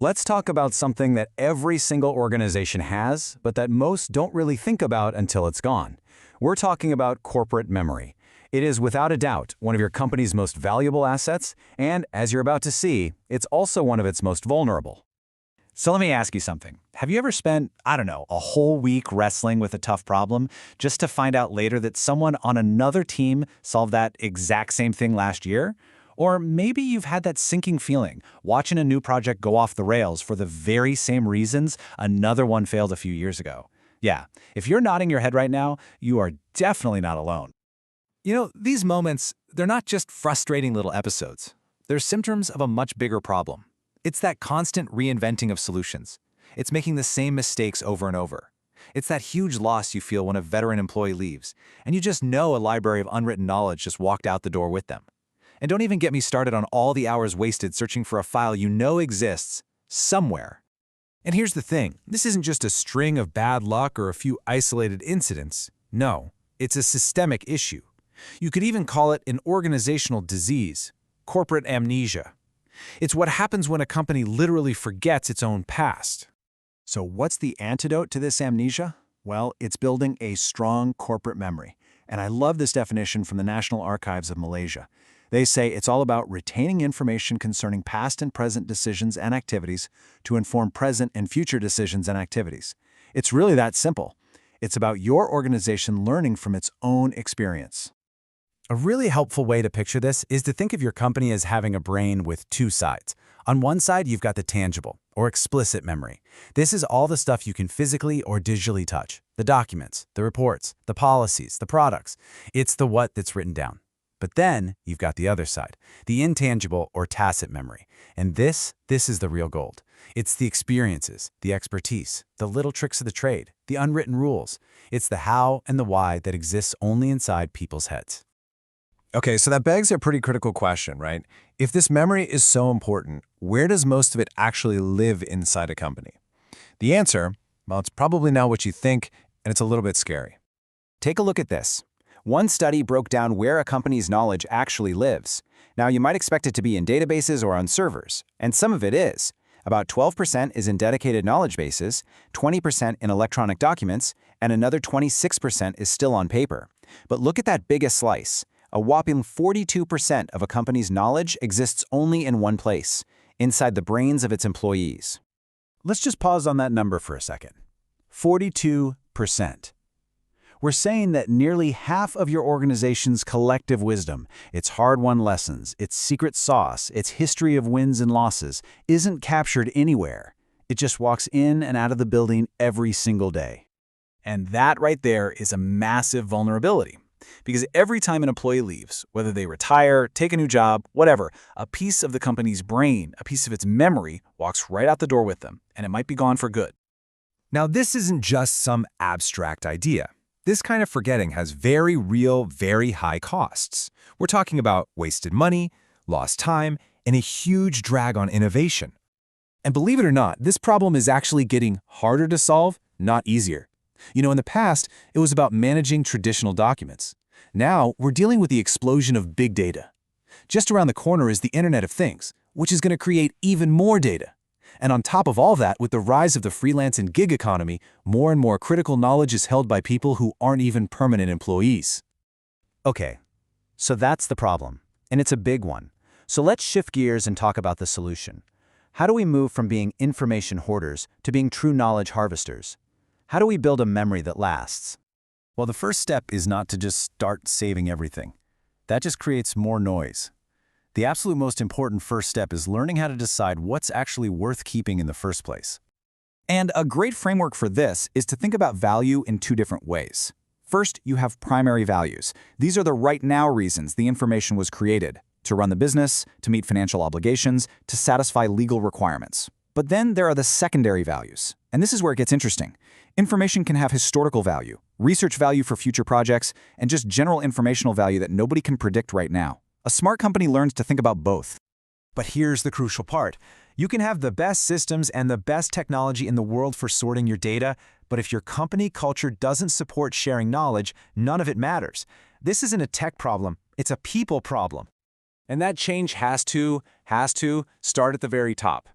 Let's talk about something that every single organization has, but that most don't really think about until it's gone. We're talking about corporate memory. It is without a doubt one of your company's most valuable assets, and as you're about to see, it's also one of its most vulnerable. So let me ask you something. Have you ever spent, I don't know, a whole week wrestling with a tough problem just to find out later that someone on another team solved that exact same thing last year? Or maybe you've had that sinking feeling watching a new project go off the rails for the very same reasons another one failed a few years ago. Yeah, if you're nodding your head right now, you are definitely not alone. These moments, they're not just frustrating little episodes. They're symptoms of a much bigger problem. It's that constant reinventing of solutions. It's making the same mistakes over and over. It's that huge loss you feel when a veteran employee leaves, and you just know a library of unwritten knowledge just walked out the door with them. And don't even get me started on all the hours wasted searching for a file you know exists somewhere. And here's the thing, this isn't just a string of bad luck or a few isolated incidents. No, it's a systemic issue. You could even call it an organizational disease, corporate amnesia. It's what happens when a company literally forgets its own past. So what's the antidote to this amnesia? Well, it's building a strong corporate memory. And I love this definition from the National Archives of Malaysia. They say it's all about retaining information concerning past and present decisions and activities to inform present and future decisions and activities. It's really that simple. It's about your organization learning from its own experience. A really helpful way to picture this is to think of your company as having a brain with two sides. On one side, you've got the tangible, or explicit memory. This is all the stuff you can physically or digitally touch. The documents, the reports, the policies, the products. It's the what that's written down. But then you've got the other side, the intangible or tacit memory. And this is the real gold. It's the experiences, the expertise, the little tricks of the trade, the unwritten rules. It's the how and the why that exists only inside people's heads. Okay, so that begs a pretty critical question, right? If this memory is so important, where does most of it actually live inside a company? The answer, well, it's probably not what you think, and it's a little bit scary. Take a look at this. One study broke down where a company's knowledge actually lives. Now, you might expect it to be in databases or on servers, and some of it is. About 12% is in dedicated knowledge bases, 20% in electronic documents, and another 26% is still on paper. But look at that biggest slice. A whopping 42% of a company's knowledge exists only in one place, inside the brains of its employees. Let's just pause on that number for a second. 42%. We're saying that nearly half of your organization's collective wisdom, its hard-won lessons, its secret sauce, its history of wins and losses, isn't captured anywhere. It just walks in and out of the building every single day. And that right there is a massive vulnerability. Because every time an employee leaves, whether they retire, take a new job, whatever, a piece of the company's brain, a piece of its memory, walks right out the door with them, and it might be gone for good. Now, this isn't just some abstract idea. This kind of forgetting has very real, very high costs. We're talking about wasted money, lost time, and a huge drag on innovation. And believe it or not, this problem is actually getting harder to solve, not easier. In the past, it was about managing traditional documents. Now, we're dealing with the explosion of big data. Just around the corner is the Internet of Things, which is going to create even more data. And on top of all that, with the rise of the freelance and gig economy, more and more critical knowledge is held by people who aren't even permanent employees. Okay, so that's the problem, and it's a big one. So let's shift gears and talk about the solution. How do we move from being information hoarders to being true knowledge harvesters? How do we build a memory that lasts? Well, the first step is not to just start saving everything. That just creates more noise. The absolute most important first step is learning how to decide what's actually worth keeping in the first place. And a great framework for this is to think about value in two different ways. First, you have primary values. These are the right now reasons the information was created: to run the business, to meet financial obligations, to satisfy legal requirements. But then there are the secondary values. And this is where it gets interesting. Information can have historical value, research value for future projects, and just general informational value that nobody can predict right now. A smart company learns to think about both. But here's the crucial part. You can have the best systems and the best technology in the world for sorting your data, but if your company culture doesn't support sharing knowledge, none of it matters. This isn't a tech problem, it's a people problem. And that change has to start at the very top.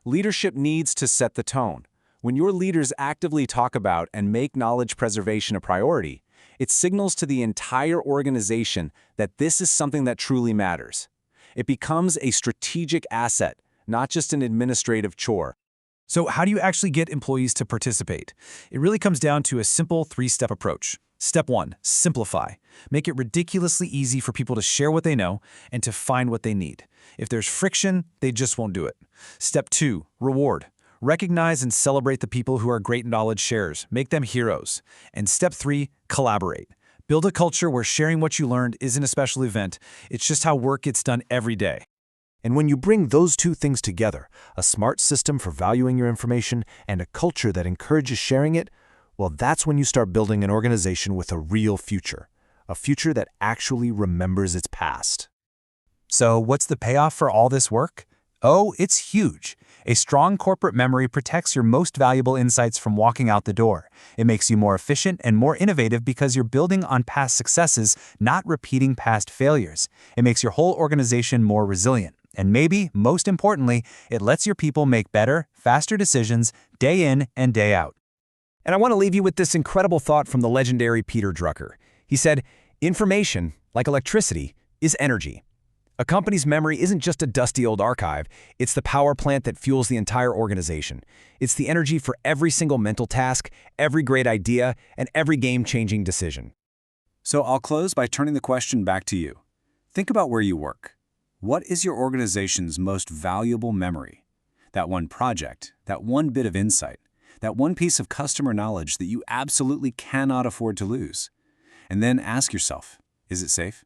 Leadership needs to set the tone. When your leaders actively talk about and make knowledge preservation a priority, it signals to the entire organization that this is something that truly matters. It becomes a strategic asset, not just an administrative chore. So how do you actually get employees to participate? It really comes down to a simple 3-step approach. Step 1, simplify. Make it ridiculously easy for people to share what they know and to find what they need. If there's friction, they just won't do it. Step 2, reward. Recognize and celebrate the people who are great knowledge sharers. Make them heroes. And step 3, collaborate. Build a culture where sharing what you learned isn't a special event. It's just how work gets done every day. And when you bring those two things together, a smart system for valuing your information and a culture that encourages sharing it, well, that's when you start building an organization with a real future. A future that actually remembers its past. So what's the payoff for all this work? Oh, it's huge. A strong corporate memory protects your most valuable insights from walking out the door. It makes you more efficient and more innovative because you're building on past successes, not repeating past failures. It makes your whole organization more resilient. And maybe, most importantly, it lets your people make better, faster decisions day in and day out. And I want to leave you with this incredible thought from the legendary Peter Drucker. He said, "Information, like electricity, is energy." A company's memory isn't just a dusty old archive, it's the power plant that fuels the entire organization. It's the energy for every single mental task, every great idea, and every game-changing decision. So I'll close by turning the question back to you. Think about where you work. What is your organization's most valuable memory? That one project, that one bit of insight, that one piece of customer knowledge that you absolutely cannot afford to lose. And then ask yourself, is it safe?